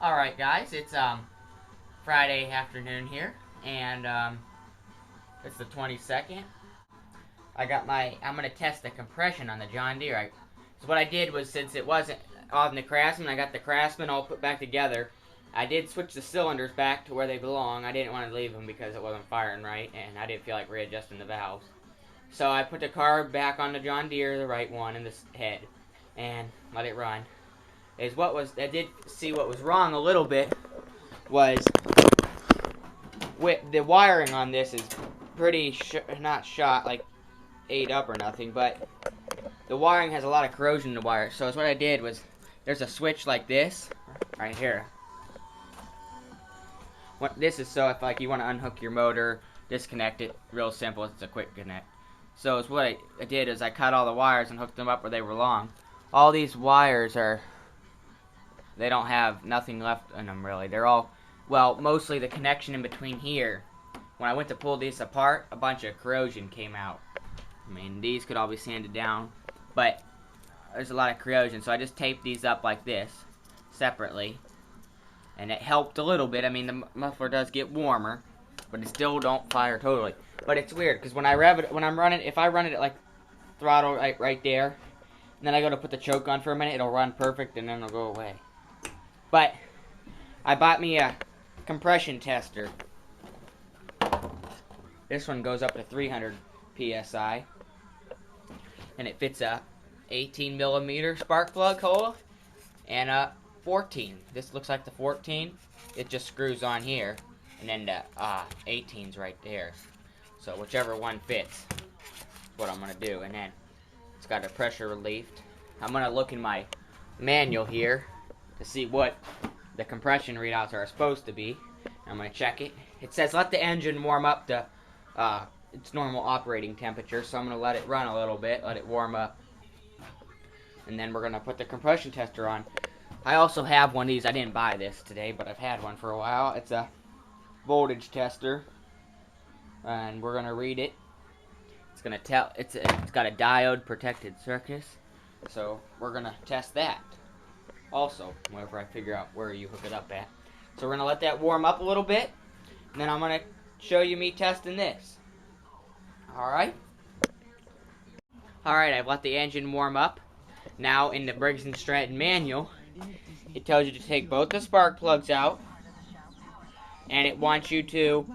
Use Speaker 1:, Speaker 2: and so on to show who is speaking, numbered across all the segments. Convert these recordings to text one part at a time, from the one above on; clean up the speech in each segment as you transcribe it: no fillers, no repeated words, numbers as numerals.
Speaker 1: Alright guys, it's Friday afternoon here, and it's the 22nd. I'm gonna test the compression on the John Deere. So what I did was, since it wasn't on the Craftsman, I got the Craftsman all put back together. I did switch the cylinders back to where they belong. I didn't want to leave them because it wasn't firing right, and I didn't feel like readjusting the valves. So I put the carb back on the John Deere, the right one, in the head, and let it run. I did see what was wrong a little bit was with the wiring on this is pretty not shot, like ate up or nothing, but the wiring has a lot of corrosion in the wire. So what I did was, there's a switch like this right here. This is so if like you want to unhook your motor, disconnect it, real simple. It's a quick connect. So what I did is I cut all the wires and hooked them up where they were long. All these wires they don't have nothing left in them really. They're all, well, mostly the connection in between here. When I went to pull these apart, a bunch of corrosion came out. I mean, these could all be sanded down, but there's a lot of corrosion, so I just taped these up like this, separately, and it helped a little bit. I mean, the muffler does get warmer, but it still don't fire totally. But it's weird, because when I rev it, if I run it at like throttle right there, and then I go to put the choke on for a minute, it'll run perfect, and then it'll go away. But I bought me a compression tester. This one goes up to 300 psi, and it fits a 18 millimeter spark plug hole and a 14. This looks like the 14. It just screws on here, and then the 18's right there. So whichever one fits, what I'm gonna do. And then it's got a pressure relief. I'm gonna look in my manual here to see what the compression readouts are supposed to be. I'm going to check it. It says let the engine warm up to its normal operating temperature, so I'm going to let it run a little bit, let it warm up. And then we're going to put the compression tester on. I also have one of these. I didn't buy this today, but I've had one for a while. It's a voltage tester, and we're going to read it. It's going to tell, it's got a diode protected circuit, so we're going to test that also, whenever I figure out where you hook it up at. So we're going to let that warm up a little bit, and then I'm going to show you me testing this. Alright? Alright, I've let the engine warm up. Now in the Briggs & Stratton manual, it tells you to take both the spark plugs out, and it wants you to,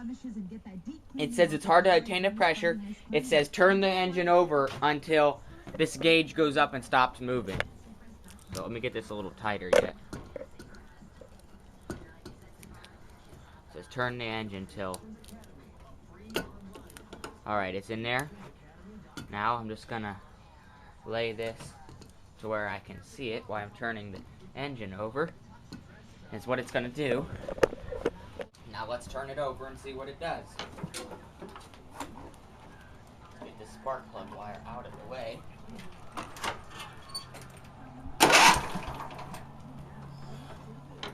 Speaker 1: it says it's hard to attain the pressure. It says turn the engine over until this gauge goes up and stops moving. So let me get this a little tighter yet. It says turn the engine till. Alright, it's in there. Now I'm just gonna lay this to where I can see it while I'm turning the engine over. That's what it's gonna do. Now let's turn it over and see what it does. Get this spark plug wire out of the way.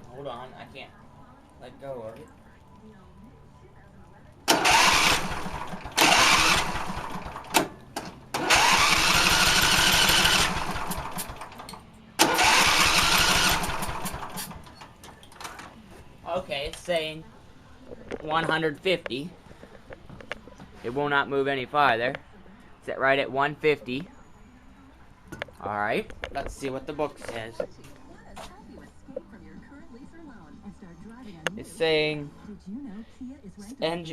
Speaker 1: Hold on, I can't let go of it. Okay, it's saying 150. It will not move any farther. It's right at 150. Alright, let's see what the book says. It's saying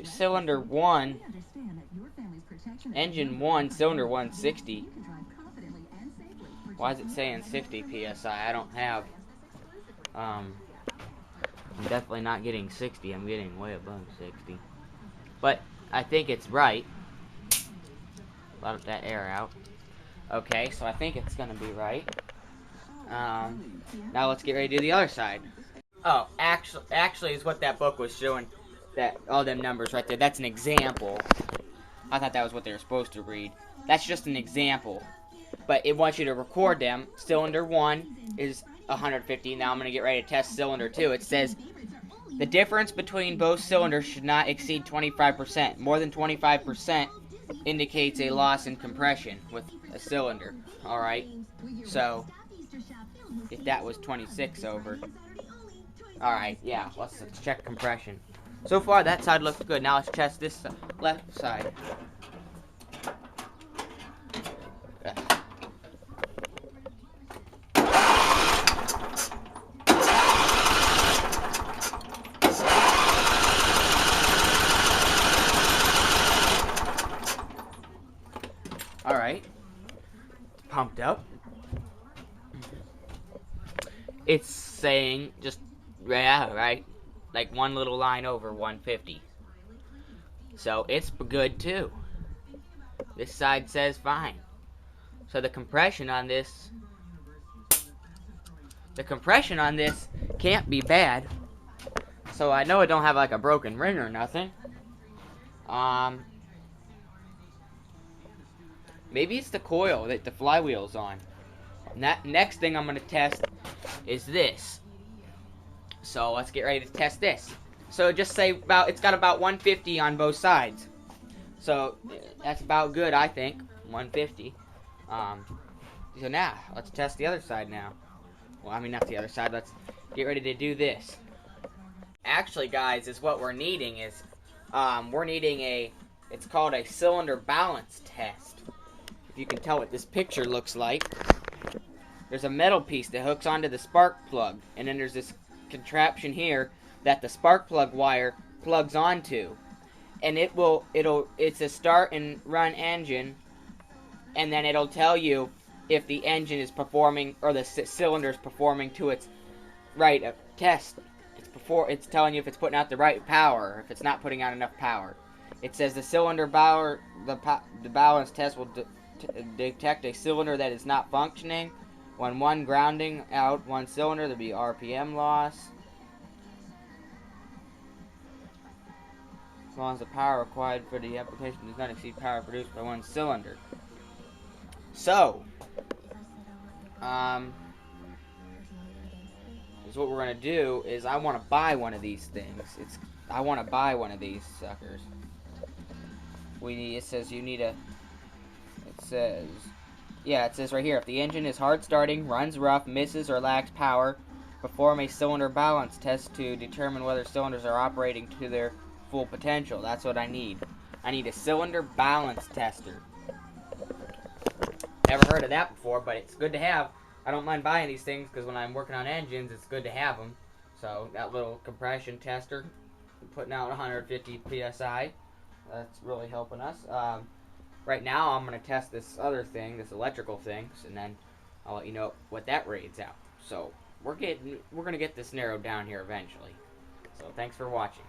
Speaker 1: cylinder 1, engine 1, cylinder 160. Why is it saying 60 psi? I don't have, I'm definitely not getting 60. I'm getting way above 60. But I think it's right. Let that air out. Okay, so I think it's going to be right. Now let's get ready to do the other side. Oh, actually is what that book was showing, that all them numbers right there. That's an example. I thought that was what they were supposed to read. That's just an example. But it wants you to record them. Cylinder 1 is 150. Now I'm going to get ready to test cylinder 2. It says the difference between both cylinders should not exceed 25%. More than 25% indicates a loss in compression with a cylinder. Alright? So if that was 26 over, Alright, yeah, let's check compression. So far, that side looks good. Now let's test this left side. Alright, pumped up. It's saying just, yeah, right, like one little line over 150. So it's good too. This side says fine. So the compression on this can't be bad. So I know it don't have like a broken ring or nothing. Maybe it's the coil that the flywheel's on. Next thing I'm gonna test is this. So let's get ready to test this. So just say it's got about 150 on both sides. So that's about good, I think. 150. So now let's test the other side now. Well, I mean not the other side. Let's get ready to do this. Actually, guys, is what we're needing is we're needing it's called a cylinder balance test. If you can tell what this picture looks like. There's a metal piece that hooks onto the spark plug, and then there's this contraption here that the spark plug wire plugs onto, and it's a start and run engine, and then it'll tell you if the engine is performing or the cylinder is performing to its right test. It's telling you if it's putting out the right power, if it's not putting out enough power. It says the cylinder power, the balance test will detect a cylinder that is not functioning. When one grounding out one cylinder, there'll be RPM loss. As long as the power required for the application does not exceed power produced by one cylinder. So, is what we're gonna do is I want to buy one of these things. I want to buy one of these suckers. It says you need a. It says. Yeah, it says right here, if the engine is hard starting, runs rough, misses, or lacks power, perform a cylinder balance test to determine whether cylinders are operating to their full potential. That's what I need. I need a cylinder balance tester. Never heard of that before, but it's good to have. I don't mind buying these things because when I'm working on engines, it's good to have them. So that little compression tester, putting out 150 psi, that's really helping us. Right now, I'm going to test this other thing, this electrical thing, and then I'll let you know what that rates out. So we're going to get this narrowed down here eventually. So thanks for watching.